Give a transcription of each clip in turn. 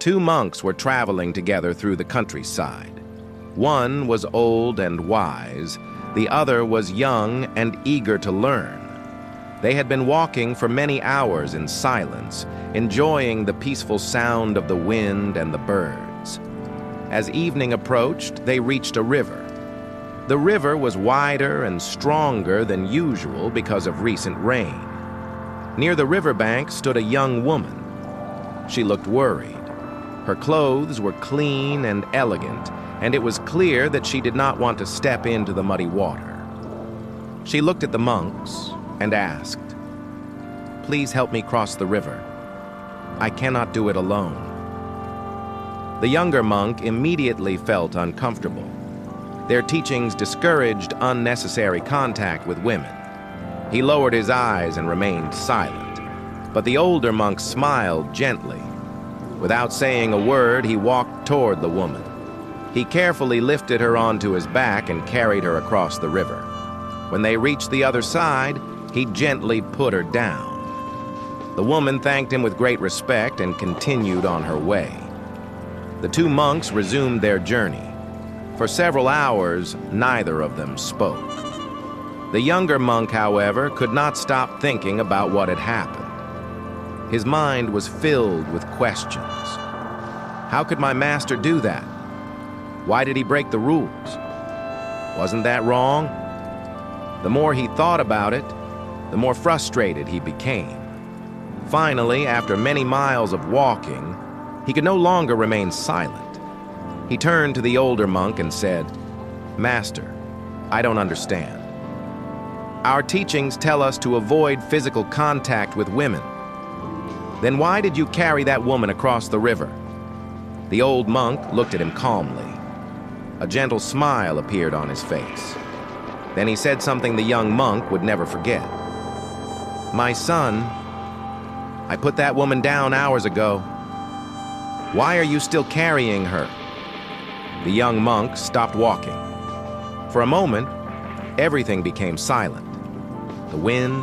Two monks were traveling together through the countryside. One was old and wise, the other was young and eager to learn. They had been walking for many hours in silence, enjoying the peaceful sound of the wind and the birds. As evening approached, they reached a river. The river was wider and stronger than usual because of recent rain. Near the riverbank stood a young woman. She looked worried. Her clothes were clean and elegant, and it was clear that she did not want to step into the muddy water. She looked at the monks and asked, "Please help me cross the river. I cannot do it alone." The younger monk immediately felt uncomfortable. Their teachings discouraged unnecessary contact with women. He lowered his eyes and remained silent, but the older monk smiled gently. Without saying a word, he walked toward the woman. He carefully lifted her onto his back and carried her across the river. When they reached the other side, he gently put her down. The woman thanked him with great respect and continued on her way. The two monks resumed their journey. For several hours, neither of them spoke. The younger monk, however, could not stop thinking about what had happened. His mind was filled with questions. How could my master do that? Why did he break the rules? Wasn't that wrong? The more he thought about it, the more frustrated he became. Finally, after many miles of walking, he could no longer remain silent. He turned to the older monk and said, "Master, I don't understand. Our teachings tell us to avoid physical contact with women. Then why did you carry that woman across the river?" The old monk looked at him calmly. A gentle smile appeared on his face. Then he said something the young monk would never forget. "My son, I put that woman down hours ago. Why are you still carrying her?" The young monk stopped walking. For a moment, everything became silent. The wind,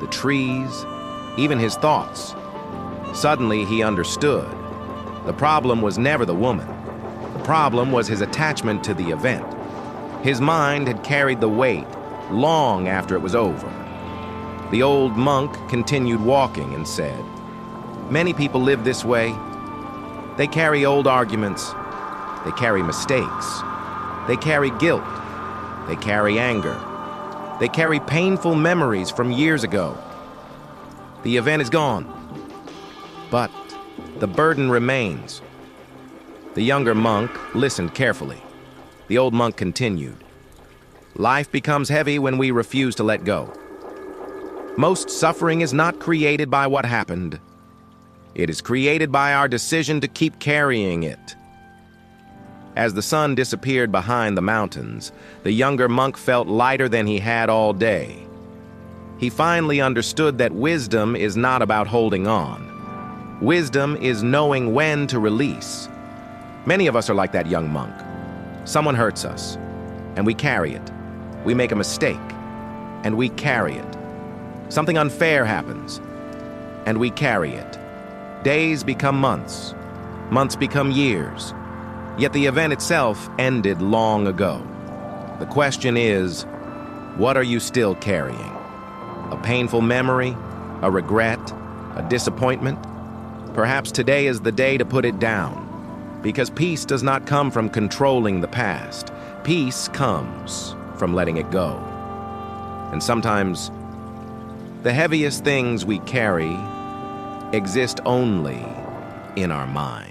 the trees, even his thoughts. Suddenly, he understood. The problem was never the woman. The problem was his attachment to the event. His mind had carried the weight long after it was over. The old monk continued walking and said, "Many people live this way. They carry old arguments. They carry mistakes. They carry guilt. They carry anger. They carry painful memories from years ago. The event is gone, but the burden remains." The younger monk listened carefully. The old monk continued, "Life becomes heavy when we refuse to let go. Most suffering is not created by what happened. It is created by our decision to keep carrying it." As the sun disappeared behind the mountains, the younger monk felt lighter than he had all day. He finally understood that wisdom is not about holding on. Wisdom is knowing when to release. Many of us are like that young monk. Someone hurts us, and we carry it. We make a mistake, and we carry it. Something unfair happens, and we carry it. Days become months. Months become years. Yet the event itself ended long ago. The question is, what are you still carrying? A painful memory? A regret? A disappointment? Perhaps today is the day to put it down, because peace does not come from controlling the past. Peace comes from letting it go. And sometimes, the heaviest things we carry exist only in our mind.